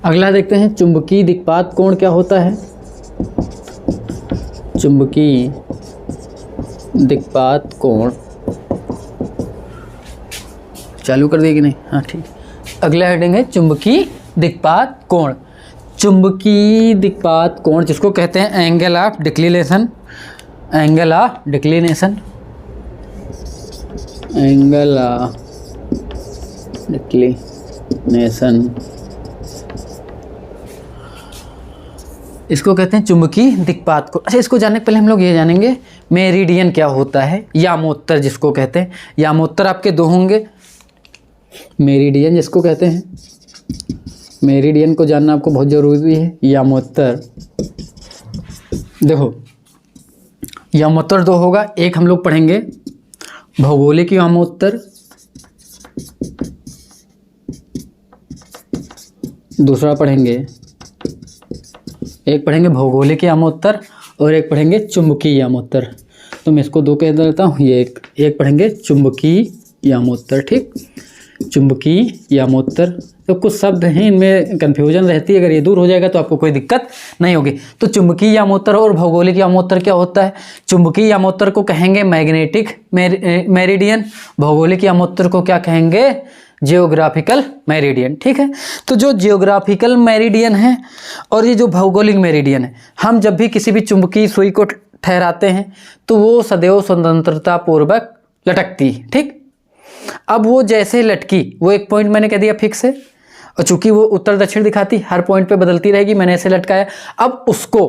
अगला देखते हैं चुंबकीय दिक्पात कोण क्या होता है। चुंबकीय दिक्पात कोण चालू कर दिए कि नहीं? हाँ ठीक। अगला हेडिंग है चुंबकीय दिक्पात कोण। चुंबकीय दिक्पात कोण जिसको कहते हैं angle of declination, angle of declination, angle of declination, इसको कहते हैं चुंबकीय दिक्पात कोण। अच्छा, इसको जानने के पहले हम लोग ये जानेंगे मेरिडियन क्या होता है, यामोत्तर जिसको कहते हैं। यामोत्तर आपके दो होंगे, मेरिडियन जिसको कहते हैं, मेरिडियन को जानना आपको बहुत ज़रूरी है। यामोत्तर, देखो यामोत्तर दो होगा, एक हम लोग पढ़ेंगे भौगोलिक यामोत्तर, दूसरा पढ़ेंगे, एक पढ़ेंगे भौगोलिक यामोत्तर और एक पढ़ेंगे चुंबकीय यामोत्तर। तो मैं इसको दो कह देता हूँ, ये एक पढ़ेंगे चुंबकीय यामोत्तर। ठीक, चुंबकीय यामोत्तर। तो कुछ शब्द हैं इनमें कन्फ्यूजन रहती है, अगर ये दूर हो जाएगा तो आपको कोई दिक्कत नहीं होगी। तो चुंबकीय यामोत्तर और भौगोलिक यामोत्तर क्या होता है? चुंबकीय यामोत्तर को कहेंगे मैग्नेटिक मेरिडियन, भौगोलिक यामोत्तर को क्या कहेंगे? Geographical meridian. ठीक है, तो जो जियोग्राफिकल मेरिडियन है और ये जो भौगोलिक मेरिडियन है, हम जब भी किसी भी चुंबकीय सुई को ठहराते हैं तो वो सदैव स्वतंत्रता पूर्वक लटकती है। ठीक, अब वो जैसे लटकी, वो एक पॉइंट मैंने कह दिया फिक्स है, और चूंकि वो उत्तर दक्षिण दिखाती, हर पॉइंट पे बदलती रहेगी, मैंने ऐसे लटकाया। अब उसको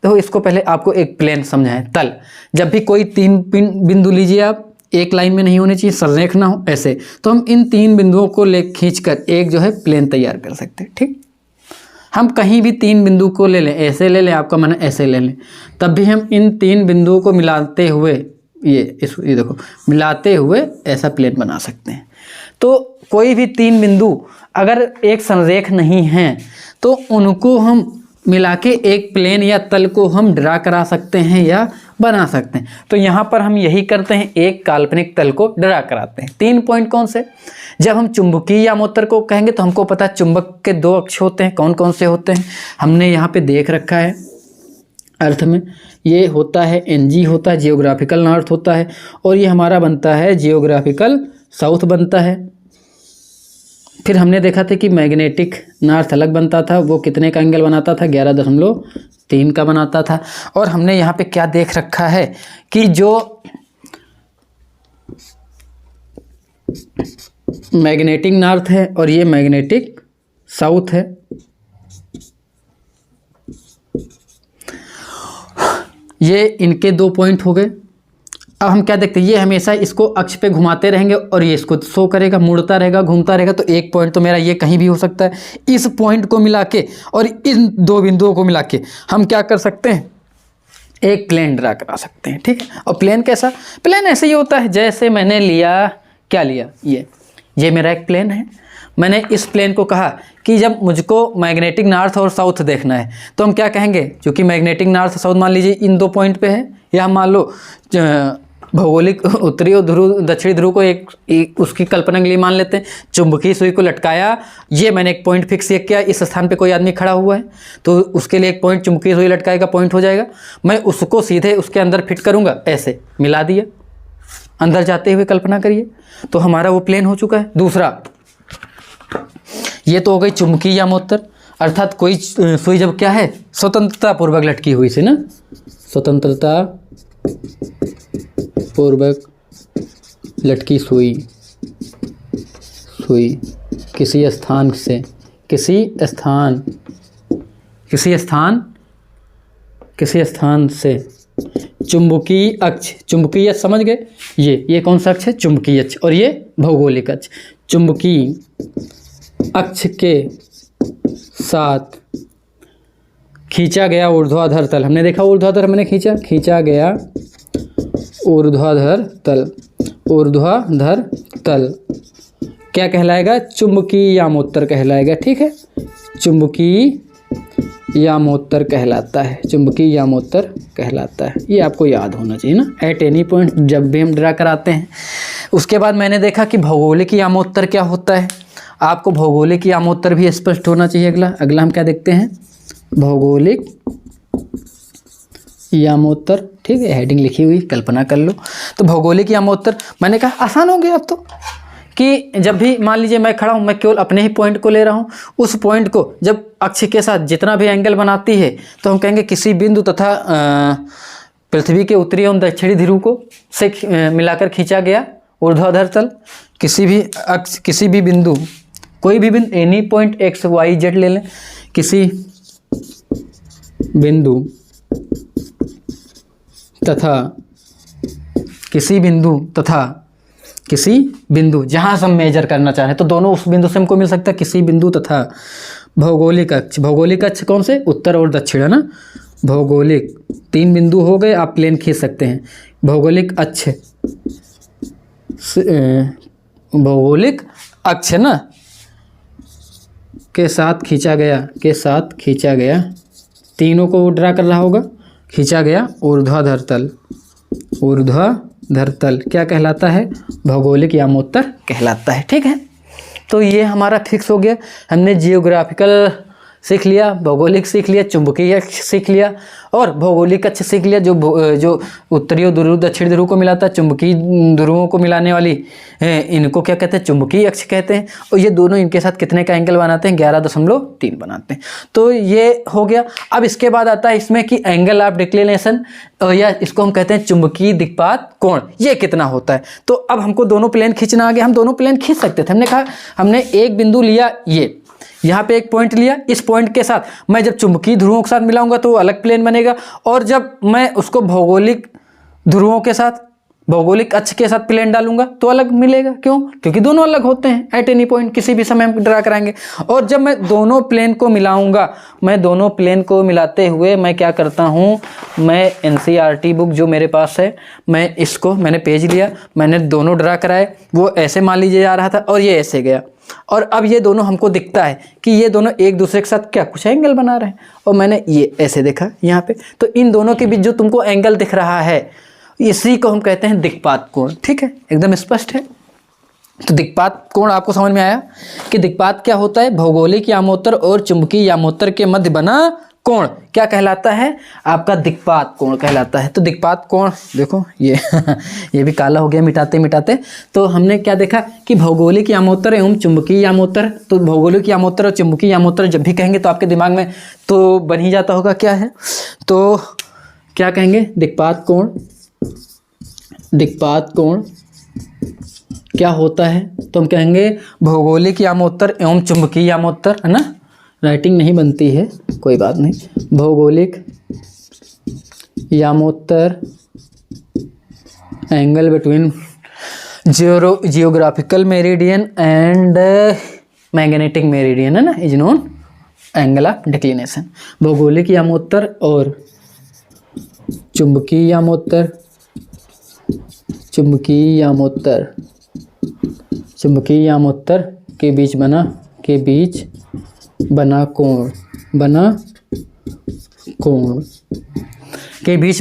देखो, इसको पहले आपको एक प्लेन समझाएं, तल। जब भी कोई तीन बिंदु लीजिए आप, एक लाइन में नहीं होनी चाहिए, संरेख ना हो ऐसे, तो हम इन तीन बिंदुओं को ले खींचकर एक जो है प्लेन तैयार कर सकते हैं। ठीक, हम कहीं भी तीन बिंदु को ले लें, ऐसे ले लें, आपका मन ऐसे ले लें, तब भी हम इन तीन बिंदुओं को मिलाते हुए ये देखो मिलाते हुए ऐसा प्लेन बना सकते हैं। तो कोई भी तीन बिंदु अगर एक संरेख नहीं हैं तो उनको हम मिला के एक प्लेन या तल को हम ड्रा करा सकते हैं या बना सकते हैं। तो यहाँ पर हम यही करते हैं, एक काल्पनिक तल को ड्रा कराते हैं। 3 पॉइंट कौन से? जब हम चुंबकीय यामोत्तर को कहेंगे तो हमको पता है चुंबक के 2 अक्ष होते हैं, कौन कौन से होते हैं हमने यहाँ पे देख रखा है अर्थ में। ये होता है NG होता है, जियोग्राफिकल नॉर्थ होता है, और ये हमारा बनता है जियोग्राफिकल साउथ बनता है। फिर हमने देखा था कि मैग्नेटिक नॉर्थ अलग बनता था, वो कितने का एंगल बनाता था? 11.3 का बनाता था। और हमने यहाँ पे क्या देख रखा है कि जो मैग्नेटिक नॉर्थ है और ये मैग्नेटिक साउथ है, ये इनके 2 पॉइंट हो गए। अब हम क्या देखते हैं, ये हमेशा इसको अक्ष पे घुमाते रहेंगे और ये इसको शो करेगा, मुड़ता रहेगा, घूमता रहेगा। तो एक पॉइंट तो मेरा ये कहीं भी हो सकता है। इस पॉइंट को मिला के और इन 2 बिंदुओं को मिला के हम क्या कर सकते हैं? एक प्लेन ड्रा करा सकते हैं। ठीक है, और प्लेन कैसा? प्लेन ऐसे ही होता है जैसे मैंने लिया, क्या लिया, ये मेरा एक प्लेन है। मैंने इस प्लेन को कहा कि जब मुझको मैग्नेटिक नॉर्थ और साउथ देखना है तो हम क्या कहेंगे? क्योंकि मैग्नेटिक नॉर्थ साउथ मान लीजिए इन 2 पॉइंट पे है, या मान लो भौगोलिक उत्तरी और ध्रुव दक्षिणी ध्रुव को एक उसकी कल्पना के लिए मान लेते हैं। चुंबकीय सुई को लटकाया, ये मैंने एक पॉइंट फिक्स किया, इस स्थान पे कोई आदमी खड़ा हुआ है तो उसके लिए एक पॉइंट चुंबकीय सुई लटकाएगा, पॉइंट हो जाएगा। मैं उसको सीधे उसके अंदर फिट करूँगा, ऐसे मिला दिया, अंदर जाते हुए कल्पना करिए, तो हमारा वो प्लेन हो चुका है। दूसरा, ये तो हो गई चुंबकीय यामोत्तर, अर्थात कोई सुई जब क्या है? स्वतंत्रता पूर्वक लटकी हुई से ना, स्वतंत्रता पूर्वक लटकी सुई किसी स्थान से, किसी स्थान से चुंबकीय अक्ष, चुंबकीय अक्ष समझ गए? ये कौन सा अक्ष है? चुंबकीय अक्ष, और ये भौगोलिक अक्ष। चुंबकीय अक्ष के साथ खींचा गया ऊर्ध्वाधर तल, हमने देखा ऊर्ध्वाधर मैंने खींचा गया ऊर्ध्वाधर तल क्या कहलाएगा? चुंबकीय यामोत्तर कहलाएगा। ठीक है, चुंबकीय यामोत्तर कहलाता है, चुंबकीय यामोत्तर कहलाता है। ये आपको याद होना चाहिए ना, एट एनी पॉइंट जब भी हम ड्रा कराते हैं। उसके बाद मैंने देखा कि भौगोलिक यामोत्तर क्या होता है। आपको भौगोलिक यामोत्तर भी स्पष्ट होना चाहिए। अगला हम क्या देखते हैं, भौगोलिक यामोत्तर। ठीक है, हेडिंग लिखी हुई, कल्पना कर लो। तो भौगोलिक यामोत्तर, मैंने कहा आसान हो गया अब तो, कि जब भी मान लीजिए मैं खड़ा हूँ, मैं केवल अपने ही पॉइंट को ले रहा हूँ, उस पॉइंट को जब अक्ष के साथ जितना भी एंगल बनाती है तो हम कहेंगे किसी बिंदु तथा पृथ्वी के उत्तरी एवं दक्षिणी ध्रुव को से मिलाकर खींचा गया ऊर्ध्वाधर तल। किसी भी अक्ष, किसी भी बिंदु, कोई भी बिंदु, any point X Y Z ले लें, किसी बिंदु तथा किसी बिंदु जहाँ से हम मेजर करना चाह रहे हैं, तो दोनों उस बिंदु से हमको मिल सकता है। किसी बिंदु तथा भौगोलिक अक्ष, भौगोलिक अक्ष कौन से, उत्तर और दक्षिण, है ना। भौगोलिक 3 बिंदु हो गए, आप प्लेन खींच सकते हैं। भौगोलिक अक्ष, भौगोलिक अक्ष है ना, के साथ खींचा गया, तीनों को ड्रा कर रहा होगा, खींचा गया ऊर्ध्वाधर तल क्या कहलाता है, भौगोलिक यामोत्तर कहलाता है। ठीक है, तो ये हमारा फिक्स हो गया। हमने जियोग्राफिकल सीख लिया, भौगोलिक सीख लिया, चुंबकीय अक्ष सीख लिया और भौगोलिक अक्ष सीख लिया, जो उत्तरी ध्रुव दक्षिण ध्रुव को मिलाता है, चुंबकीय ध्रुवों को मिलाने वाली इनको क्या कहते हैं, चुंबकीय अक्ष कहते हैं। और ये दोनों इनके साथ कितने का एंगल बनाते हैं, 11.3 बनाते हैं। तो ये हो गया। अब इसके बाद आता है इसमें कि एंगल ऑफ डिक्लिनेशन, या इसको हम कहते हैं चुंबकीय दिक्पात कोण, ये कितना होता है। तो अब हमको दोनों प्लेन खींचना आ गया, हम दोनों प्लेन खींच सकते थे। हमने कहा हमने एक बिंदु लिया, ये यहाँ पे एक पॉइंट लिया, इस पॉइंट के साथ मैं जब चुंबकीय ध्रुवों के साथ मिलाऊंगा तो अलग प्लेन बनेगा, और जब मैं उसको भौगोलिक ध्रुवों के साथ, भौगोलिक अक्ष के साथ प्लेन डालूंगा तो अलग मिलेगा। क्यों? क्योंकि दोनों अलग होते हैं एट एनी पॉइंट, किसी भी समय हम ड्रा कराएंगे। और जब मैं दोनों प्लेन को मिलाऊंगा, मैं दोनों प्लेन को मिलाते हुए मैं क्या करता हूँ, मैं एनसीईआरटी बुक जो मेरे पास है, मैं इसको मैंने पेज लिया, मैंने दोनों ड्रा कराए। वो ऐसे मान लीजिए जा रहा था और ये ऐसे गया, और अब ये दोनों हमको दिखता है कि ये दोनों एक दूसरे के साथ क्या कुछ एंगल बना रहे हैं, और मैंने ये ऐसे देखा यहाँ पे, तो इन दोनों के बीच जो तुमको एंगल दिख रहा है, इसी को हम कहते हैं दिक्पात कोण। ठीक है, एकदम स्पष्ट है। तो दिक्पात कोण आपको समझ में आया कि दिक्पात क्या होता है, भौगोलिक यामोत्तर और चुंबकीय यामोत्तर के मध्य बना कोण क्या कहलाता है, आपका दिक्पात कोण कहलाता है। तो दिक्पात कोण देखो, ये भी काला हो गया मिटाते मिटाते। तो हमने क्या देखा कि भौगोलिक यामोत्तर एवं चुंबकीय यामोत्तर, तो भौगोलिक यामोत्तर और चुंबकीय यामोत्तर जब भी कहेंगे तो आपके दिमाग में तो बन ही जाता होगा क्या है, तो क्या कहेंगे, दिक्पात कोण। दिक्पात कोण क्या होता है, तो हम कहेंगे भौगोलिक यामोत्तर एवं चुंबकीय यामोत्तर, है ना। राइटिंग नहीं बनती है, कोई बात नहीं। भौगोलिक यामोत्तर, angle between geographical meridian and magnetic meridian, है ना, is known angle of declination. भौगोलिक यामोत्तर और चुंबकीय यामोत्तर, चुंबकीय यामोत्तर के बीच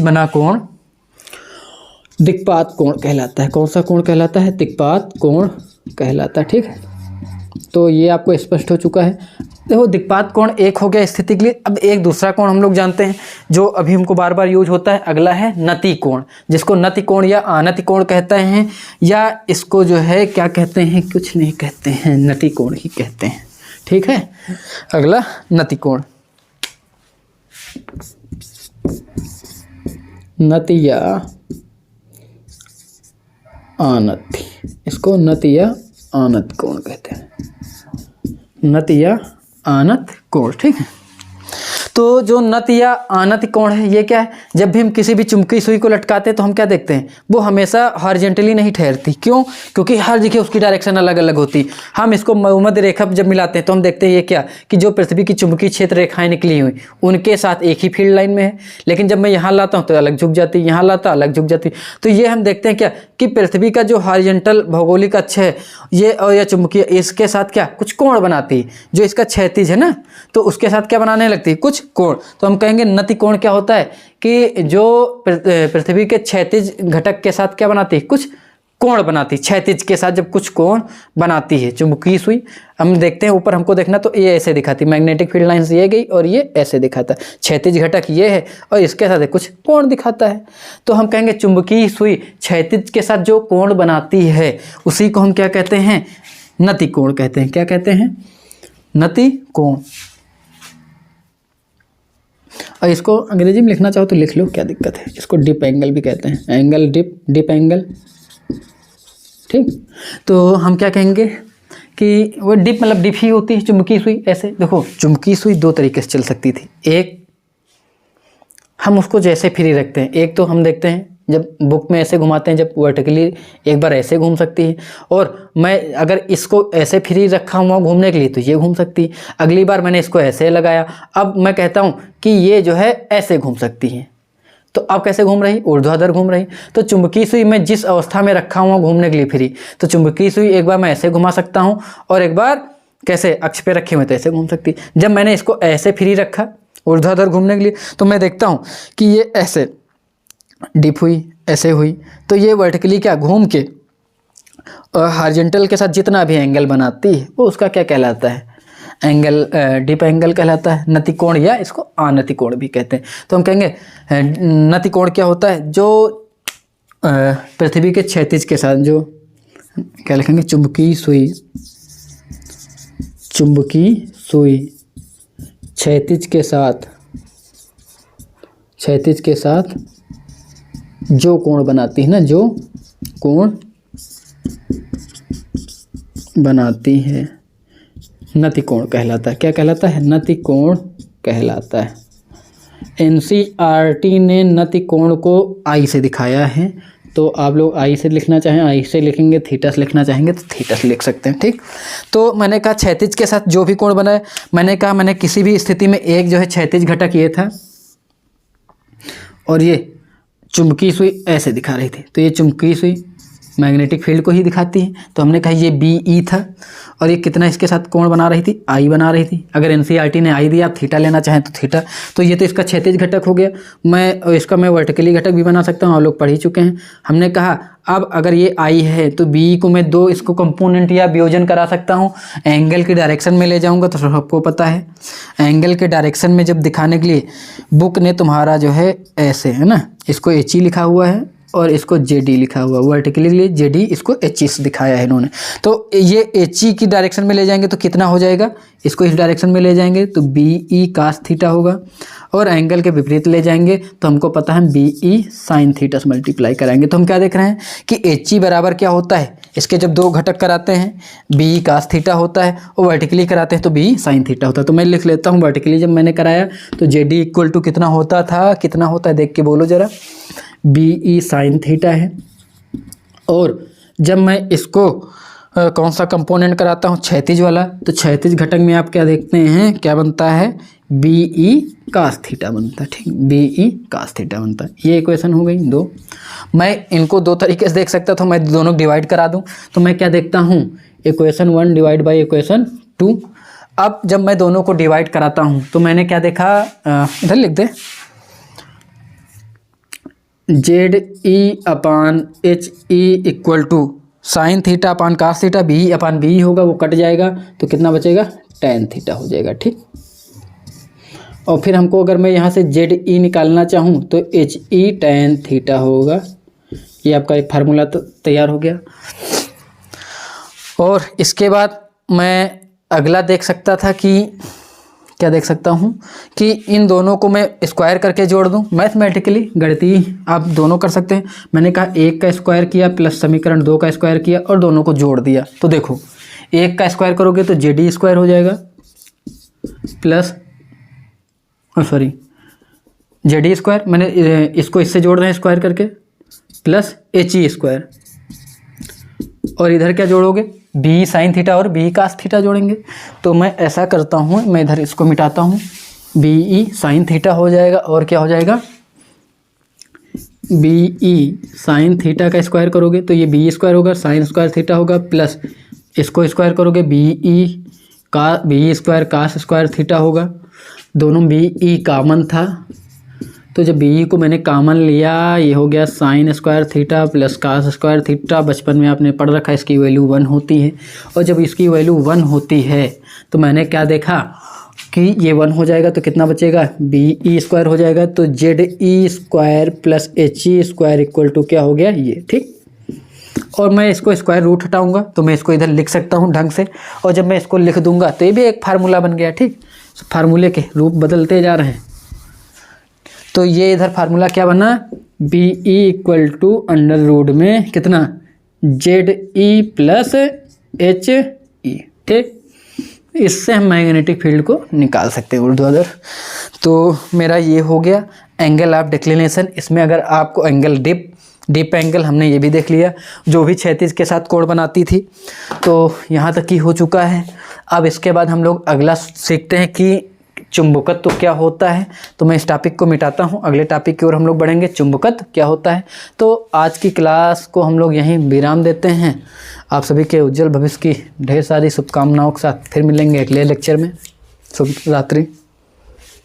बना कोण दिक्पात कोण कहलाता है। कौन सा कोण कहलाता है, दिक्पात कोण कहलाता है। ठीक है, तो ये आपको स्पष्ट हो चुका है। देखो, दिक्पात कोण एक हो गया स्थिति के लिए। अब एक दूसरा कोण हम लोग जानते हैं जो अभी हमको बार बार यूज होता है, अगला है नति कोण, जिसको नति कोण या आनति कोण कहते हैं, या इसको जो है क्या कहते हैं, कुछ नहीं कहते हैं, नति कोण ही कहते हैं। ठीक है, अगला नति कोण, नति या आनति, इसको नति या आनत कोण कहते हैं, नति या आनत कोण। ठीक है, तो जो नत या आनत कोण है ये क्या है, जब भी हम किसी भी चुंबकीय सुई को लटकाते हैं तो हम क्या देखते हैं, वो हमेशा हॉरिजॉन्टली नहीं ठहरती। क्यों? क्योंकि हर जगह उसकी डायरेक्शन अलग अलग होती। हम इसको मध्य रेखा जब मिलाते हैं तो हम देखते हैं ये क्या, कि जो पृथ्वी की चुंबकीय क्षेत्र रेखाएं निकली हुई उनके साथ एक ही फील्ड लाइन में है, लेकिन जब मैं यहाँ लाता हूँ तो अलग झुक जाती, यहाँ लाता अलग झुक जाती। तो ये हम देखते हैं क्या, कि पृथ्वी का जो हॉरिजॉन्टल भौगोलिक अक्ष है ये, और या चुंबकीय, इसके साथ क्या कुछ कोण बनाती है। जो इसका क्षैतिज है ना, तो उसके साथ क्या बनाने लगती है, कुछ कोण। तो हम कहेंगे नति कोण क्या होता है, कि जो पृथ्वी के क्षैतिज घटक के साथ क्या बनाती है, कुछ कोण बनाती, क्षैतिज के साथ जब कुछ कोण बनाती है चुंबकीय सुई। हम देखते हैं ऊपर, हमको देखना तो ये ऐसे दिखाती, मैग्नेटिक फील्ड लाइंस ये गई और ये ऐसे दिखाता है, क्षैतिज घटक ये है और इसके साथ कुछ कोण दिखाता है। तो हम कहेंगे चुंबकीय सुई क्षैतिज के साथ जो कोण बनाती है उसी को हम क्या कहते हैं, नति कोण कहते हैं। क्या कहते हैं, नति कोण। और इसको अंग्रेजी में लिखना चाहो तो लिख लो, क्या दिक्कत है। इसको डिप एंगल भी कहते हैं, एंगल डिप एंगल, ठीक। तो हम क्या कहेंगे कि वो डिप मतलब डिप ही होती है चुंबकीय सुई। ऐसे देखो, चुंबकीय सुई दो तरीके से चल सकती थी। एक हम उसको जैसे फ्री रखते हैं, एक तो हम देखते हैं जब बुक में ऐसे घुमाते हैं, जब वर्टिकली एक बार ऐसे घूम सकती है, और मैं अगर इसको ऐसे फ्री रखा हुआ घूमने के लिए तो ये घूम सकती है। अगली बार मैंने इसको ऐसे लगाया, अब मैं कहता हूँ कि ये जो है ऐसे घूम सकती है, तो अब कैसे घूम रही, ऊर्ध्वाधर घूम रही। तो चुंबकीय सुई मैं जिस अवस्था में रखा हुआ घूमने के लिए फ्री, तो चुंबकीय सुई एक बार मैं ऐसे घुमा सकता हूँ और एक बार कैसे अक्ष पे रखे हुए तो ऐसे घूम सकती। जब मैंने इसको ऐसे फ्री रखा ऊर्ध्वाधर घूमने के लिए, तो मैं देखता हूँ कि ये ऐसे डिप हुई, ऐसे हुई, तो ये वर्टिकली क्या घूम के हॉरिजॉन्टल के साथ जितना भी एंगल बनाती है वो उसका क्या कहलाता है, एंगल डिप एंगल कहलाता है, नति कोण, या इसको आनति कोण भी कहते हैं। तो हम कहेंगे नति कोण क्या होता है, जो पृथ्वी के क्षैतिज के साथ जो क्या लिखेंगे, चुंबकीय सुई क्षैतिज के साथ जो कोण बनाती है ना, जो कोण बनाती है, नति कोण कहलाता है। क्या कहलाता है, नति कोण कहलाता है। एनसीईआरटी ने नति कोण को आई से दिखाया है, तो आप लोग आई से लिखना चाहें आई से लिखेंगे, थीटा से लिखना चाहेंगे तो थीटा से लिख सकते हैं, ठीक। तो मैंने कहा क्षैतिज के साथ जो भी कोण बना है, मैंने कहा मैंने किसी भी स्थिति में एक जो है क्षैतिज घटक ये था और ये चुंबकीय सुई ऐसे दिखा रही थी, तो ये चुंबकीय सुई मैग्नेटिक फील्ड को ही दिखाती है। तो हमने कहा ये BE था और ये कितना इसके साथ कोण बना रही थी, आई बना रही थी। अगर एनसीईआरटी ने आई दिया, आप थीटा लेना चाहें तो थीटा, तो ये तो इसका क्षैतिज घटक हो गया। मैं वर्टिकली घटक भी बना सकता हूँ, आप लोग पढ़ ही चुके हैं। हमने कहा अब अगर ये आई है तो BE को मैं दो इसको कंपोनेंट या वियोजन करा सकता हूँ, एंगल की डायरेक्शन में ले जाऊँगा। तो सबको पता है एंगल के डायरेक्शन में जब दिखाने के लिए बुक ने तुम्हारा जो है ऐसे है ना, इसको HE लिखा हुआ है और इसको JD लिखा हुआ, वर्टिकली लिए JD, इसको HE से दिखाया है इन्होंने। तो ये HE की डायरेक्शन में ले जाएंगे तो कितना हो जाएगा, इसको इस डायरेक्शन में ले जाएंगे तो BE cos थीटा होगा, और एंगल के विपरीत ले जाएंगे तो हमको पता है BE sin थीटा से मल्टीप्लाई कराएंगे। तो हम क्या देख रहे हैं कि HE बराबर क्या होता है, इसके जब दो घटक कराते हैं BE cos थीटा होता है और वर्टिकली कराते हैं तो BE sin थीटा होता है। तो मैं लिख लेता हूँ, वर्टिकली जब मैंने कराया तो JD इक्वल टू कितना होता था, कितना होता है देख के बोलो ज़रा, BE sin थीटा है। और जब मैं इसको कौन सा कंपोनेंट कराता हूँ, क्षैतिज वाला, तो क्षैतिज घटक में आप क्या देखते हैं, क्या बनता है, BE cos थीटा बनता है, ठीक, BE cos थीटा बनता है। ये इक्वेशन हो गई दो। मैं इनको दो तरीके से देख सकता था, मैं दोनों डिवाइड करा दूं तो मैं क्या देखता हूँ, इक्वेशन 1 डिवाइड बाई इक्वेशन 2। अब जब मैं दोनों को डिवाइड कराता हूँ तो मैंने क्या देखा, इधर लिख दे, ZE/HE equal to sine theta upon cos theta, BE/BE होगा, वो कट जाएगा तो कितना बचेगा, tan थीटा हो जाएगा, ठीक। और फिर हमको अगर मैं यहाँ से ZE निकालना चाहूँ तो HE tan थीटा होगा। ये आपका एक फार्मूला तो तैयार हो गया। और इसके बाद मैं अगला देख सकता था कि क्या देख सकता हूँ कि इन दोनों को मैं स्क्वायर करके जोड़ दूँ, मैथमेटिकली गणितीय आप दोनों कर सकते हैं। मैंने कहा 1 का स्क्वायर किया प्लस समीकरण 2 का स्क्वायर किया और दोनों को जोड़ दिया। तो देखो 1 का स्क्वायर करोगे तो JD स्क्वायर हो जाएगा प्लस JD स्क्वायर, मैंने इसको इससे जोड़ रहे हैं स्क्वायर करके, प्लस HE स्क्वायर, और इधर क्या जोड़ोगे, BE sin थीटा और BE cos थीटा जोड़ेंगे। तो मैं ऐसा करता हूँ, मैं इधर इसको मिटाता हूँ, BE sin थीटा हो जाएगा और क्या हो जाएगा, BE sin थीटा का स्क्वायर करोगे तो ये BE स्क्वायर होगा, साइन स्क्वायर थीटा होगा, प्लस इसको स्क्वायर करोगे BE square cos square theta होगा। दोनों BE कॉमन था तो जब बी को मैंने कॉमन लिया, ये हो गया sine square theta plus cos square theta. बचपन में आपने पढ़ रखा है इसकी वैल्यू 1 होती है, और जब इसकी वैल्यू 1 होती है तो मैंने क्या देखा कि ये 1 हो जाएगा तो कितना बचेगा, बी ई स्क्वायर हो जाएगा। तो Z E square plus H E square equal to क्या हो गया ये, ठीक। और मैं इसको स्क्वायर रूट हटाऊंगा तो मैं इसको इधर लिख सकता हूँ ढंग से, और जब मैं इसको लिख दूंगा तो ये भी एक फार्मूला बन गया, ठीक। फार्मूले के रूप बदलते जा रहे हैं। तो ये इधर फार्मूला क्या बना, B E equal to under root में कितना, Z E plus H E, ठीक। इससे हम मैग्नेटिक फील्ड को निकाल सकते हैं ऊर्ध्वाधर। तो मेरा ये हो गया एंगल ऑफ डिक्लिनेशन। इसमें अगर आपको एंगल डिप एंगल हमने ये भी देख लिया, जो भी क्षैतिज के साथ कोण बनाती थी। तो यहाँ तक ही हो चुका है। अब इसके बाद हम लोग अगला सीखते हैं कि चुंबकत्व क्या होता है। तो मैं इस टॉपिक को मिटाता हूँ, अगले टॉपिक की ओर हम लोग बढ़ेंगे, चुंबकत्व क्या होता है। तो आज की क्लास को हम लोग यहीं विराम देते हैं। आप सभी के उज्जवल भविष्य की ढेर सारी शुभकामनाओं के साथ फिर मिलेंगे अगले लेक्चर में। शुभ रात्रि।